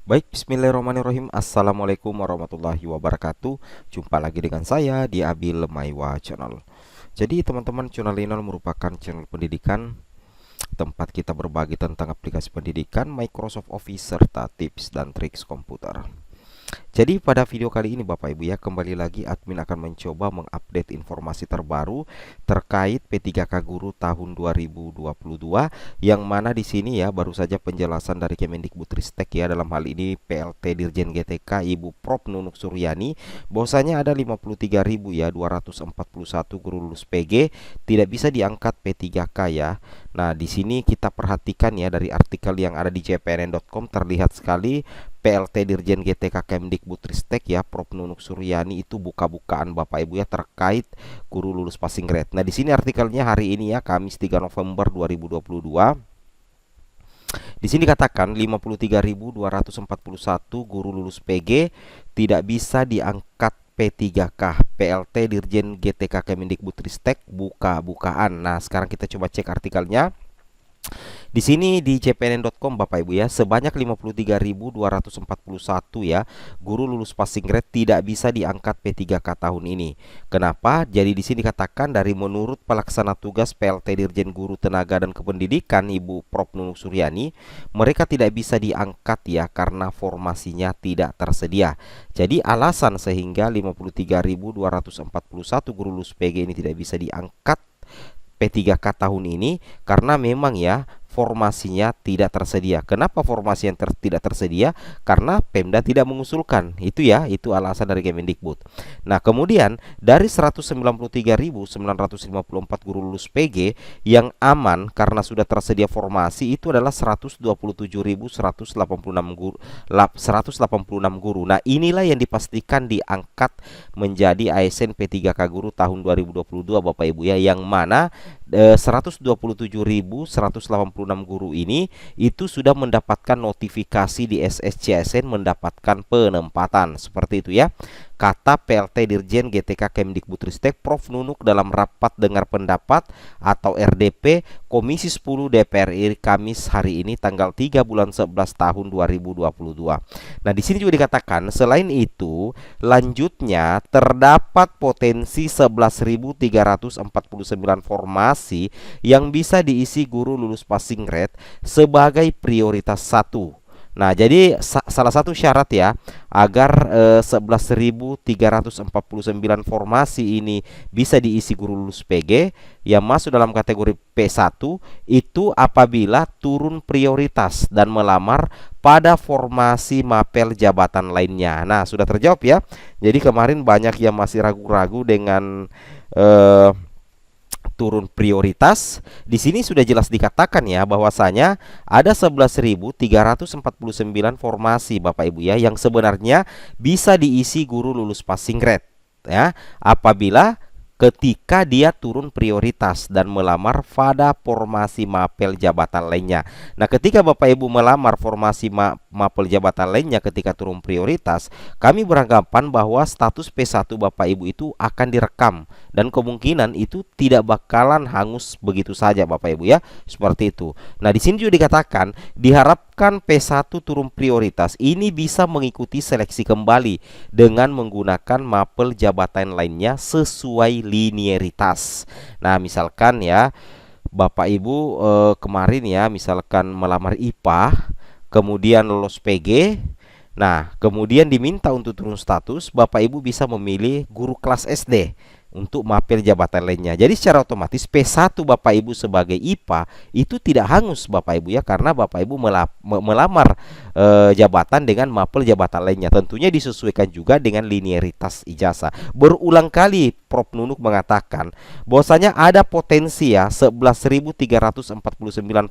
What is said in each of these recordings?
Baik, bismillahirrahmanirrahim. Assalamualaikum warahmatullahi wabarakatuh. Jumpa lagi dengan saya di Abil Maiwa Channel. Jadi teman-teman, channel ini merupakan channel pendidikan tempat kita berbagi tentang aplikasi pendidikan, Microsoft Office, serta tips dan triks komputer. Jadi pada video kali ini Bapak Ibu ya, kembali lagi admin akan mencoba mengupdate informasi terbaru terkait P3K Guru tahun 2022, yang mana di sini ya baru saja penjelasan dari Kemendikbudristek ya, dalam hal ini PLT Dirjen GTK Ibu Prof Nunuk Suryani, bahwasanya ada 53.000 ya 241 guru lulus PG tidak bisa diangkat P3K ya. Nah, di sini kita perhatikan ya, dari artikel yang ada di cpnn.com terlihat sekali PLT Dirjen GTK Kemdikbudristek ya, Prof Nunuk Suryani itu buka-bukaan Bapak Ibu ya terkait guru lulus passing grade. Nah, di sini artikelnya hari ini ya, Kamis 3 November 2022. Di sini katakan 53.241 guru lulus PG tidak bisa diangkat P3K. PLT Dirjen GTK Kemendikbudristek buka-bukaan. Nah, sekarang kita coba cek artikelnya. Di sini di cpnn.com Bapak Ibu ya, sebanyak 53.241 ya guru lulus passing grade tidak bisa diangkat P3K tahun ini. Kenapa? Jadi di sini katakan dari menurut pelaksana tugas PLT Dirjen Guru Tenaga dan Kependidikan Ibu Prof Nunuk Suryani, mereka tidak bisa diangkat ya karena formasinya tidak tersedia. Jadi alasan sehingga 53.241 guru lulus PG ini tidak bisa diangkat P3K tahun ini karena memang ya formasinya tidak tersedia. Kenapa formasi yang tidak tersedia? Karena Pemda tidak mengusulkan. Itu ya, itu alasan dari Kemendikbud. Nah, kemudian dari 193.954 guru lulus PG yang aman karena sudah tersedia formasi itu adalah 127.186 guru, 186 guru. Nah, inilah yang dipastikan diangkat menjadi ASN P3K Guru tahun 2022 Bapak Ibu ya, yang mana 127.186 guru ini itu sudah mendapatkan notifikasi di SSCSN mendapatkan penempatan. Seperti itu ya, kata PLT Dirjen GTK Kemdikbudristek Prof Nunuk dalam rapat dengar pendapat atau RDP Komisi 10 DPR RI Kamis hari ini tanggal 3 bulan 11 tahun 2022. Nah, di sini juga dikatakan selain itu lanjutnya terdapat potensi 11.349 formasi yang bisa diisi guru lulus passing grade sebagai prioritas 1. Nah, jadi salah satu syarat ya agar 11.349 formasi ini bisa diisi guru lulus PG yang masuk dalam kategori P1 itu apabila turun prioritas dan melamar pada formasi mapel jabatan lainnya. Nah, sudah terjawab ya. Jadi kemarin banyak yang masih ragu-ragu dengan turun prioritas. Di sini sudah jelas dikatakan ya bahwasanya ada 11.349 formasi Bapak Ibu ya yang sebenarnya bisa diisi guru lulus passing grade ya apabila ketika dia turun prioritas dan melamar pada formasi mapel jabatan lainnya. Nah, ketika Bapak Ibu melamar formasi mapel jabatan lainnya ketika turun prioritas, kami beranggapan bahwa status P1 Bapak Ibu itu akan direkam dan kemungkinan itu tidak bakalan hangus begitu saja Bapak Ibu ya. Seperti itu. Nah, di sini juga dikatakan diharapkan P1 turun prioritas ini bisa mengikuti seleksi kembali dengan menggunakan mapel jabatan lainnya sesuai linearitas. Nah, misalkan ya Bapak Ibu kemarin ya misalkan melamar IPA, kemudian lolos PG. Nah, kemudian diminta untuk turun status, Bapak Ibu bisa memilih guru kelas SD untuk mapel jabatan lainnya. Jadi secara otomatis P1 Bapak Ibu sebagai IPA itu tidak hangus Bapak Ibu ya, karena Bapak Ibu melamar jabatan dengan mapel jabatan lainnya. Tentunya disesuaikan juga dengan linearitas ijazah. Berulang kali Prof Nunuk mengatakan bahwasanya ada potensi ya 11.349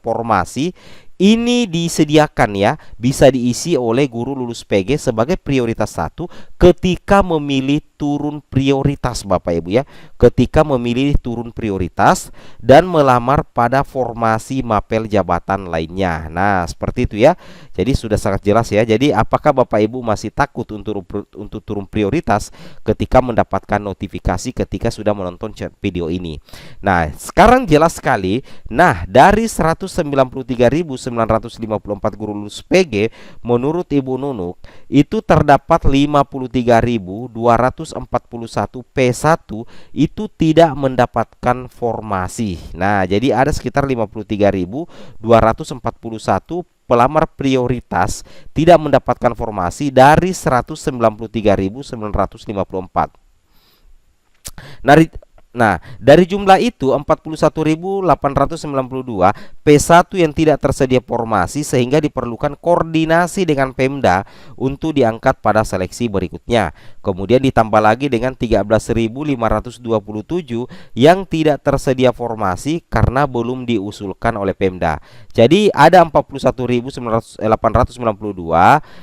formasi ini disediakan ya, bisa diisi oleh guru lulus PG sebagai prioritas 1 ketika memilih turun prioritas Bapak Ibu ya. Ketika memilih turun prioritas dan melamar pada formasi mapel jabatan lainnya. Nah, seperti itu ya. Jadi sudah sangat jelas ya. Jadi apakah Bapak Ibu masih takut untuk turun prioritas ketika mendapatkan notifikasi ketika sudah menonton video ini? Nah, sekarang jelas sekali. Nah, dari 193.954 guru lulus PG menurut Ibu Nunuk itu terdapat 53.241 P1 itu tidak mendapatkan formasi. Nah, jadi ada sekitar 53.241 pelamar prioritas tidak mendapatkan formasi dari 193.954. Nah, dari jumlah itu 41.892 P1 yang tidak tersedia formasi sehingga diperlukan koordinasi dengan Pemda untuk diangkat pada seleksi berikutnya. Kemudian ditambah lagi dengan 13.527 yang tidak tersedia formasi karena belum diusulkan oleh Pemda. Jadi ada 41.892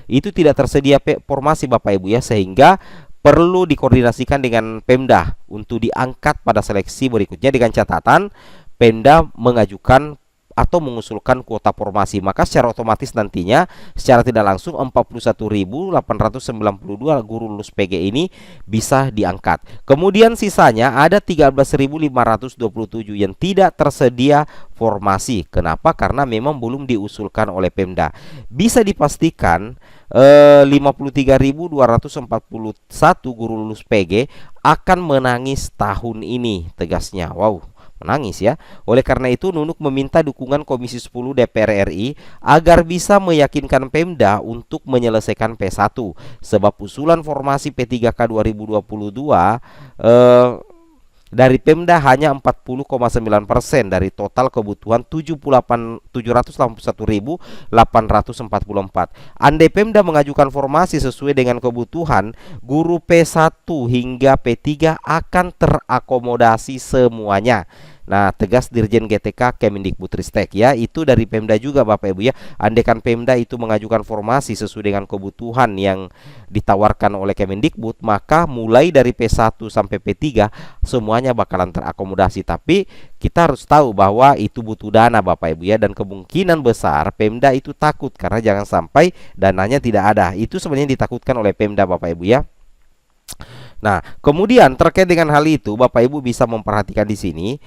itu tidak tersedia formasi Bapak Ibu ya, sehingga perlu dikoordinasikan dengan Pemda untuk diangkat pada seleksi berikutnya dengan catatan Pemda mengajukan atau mengusulkan kuota formasi. Maka secara otomatis nantinya secara tidak langsung 41.892 guru lulus PG ini bisa diangkat. Kemudian sisanya ada 13.527 yang tidak tersedia formasi. Kenapa? Karena memang belum diusulkan oleh Pemda. Bisa dipastikan 53.241 guru lulus PG akan menangis tahun ini, tegasnya. Wow, menangis ya. Oleh karena itu Nunuk meminta dukungan Komisi 10 DPR RI agar bisa meyakinkan Pemda untuk menyelesaikan P1, sebab usulan formasi P3K 2022 dari Pemda hanya 40,9% dari total kebutuhan 781.844. Andai Pemda mengajukan formasi sesuai dengan kebutuhan, guru P1 hingga P3 akan terakomodasi semuanya. Nah, tegas Dirjen GTK Kemendikbudristek ya. Itu dari Pemda juga Bapak Ibu ya. Andaikan Pemda itu mengajukan formasi sesuai dengan kebutuhan yang ditawarkan oleh Kemendikbud, maka mulai dari P1 sampai P3 semuanya bakalan terakomodasi. Tapi kita harus tahu bahwa itu butuh dana Bapak Ibu ya, dan kemungkinan besar Pemda itu takut karena jangan sampai dananya tidak ada. Itu sebenarnya ditakutkan oleh Pemda Bapak Ibu ya. Nah, kemudian terkait dengan hal itu Bapak Ibu bisa memperhatikan di sini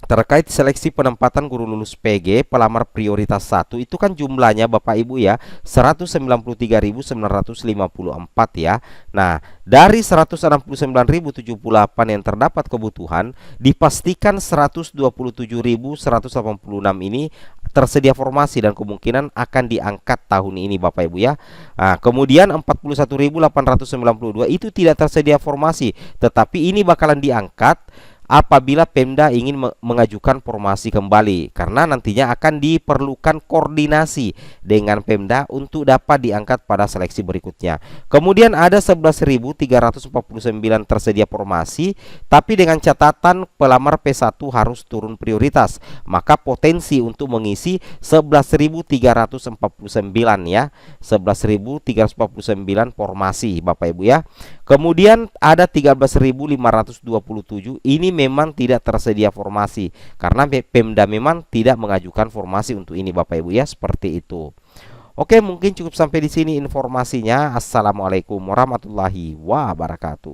terkait seleksi penempatan guru lulus PG pelamar prioritas 1 itu kan jumlahnya Bapak Ibu ya 193.954 ya. Nah, dari 169.078 yang terdapat kebutuhan, dipastikan 127.186 ini tersedia formasi dan kemungkinan akan diangkat tahun ini Bapak Ibu ya. Nah, kemudian 41.892 itu tidak tersedia formasi, tetapi ini bakalan diangkat apabila Pemda ingin mengajukan formasi kembali, karena nantinya akan diperlukan koordinasi dengan Pemda untuk dapat diangkat pada seleksi berikutnya. Kemudian ada 11.349 tersedia formasi, tapi dengan catatan pelamar P1 harus turun prioritas, maka potensi untuk mengisi 11.349 ya, 11.349 formasi Bapak Ibu ya. Kemudian ada 13.527 ini memang tidak tersedia formasi karena Pemda memang tidak mengajukan formasi untuk ini Bapak Ibu ya, seperti itu. Oke, mungkin cukup sampai di sini informasinya. Assalamualaikum warahmatullahi wabarakatuh.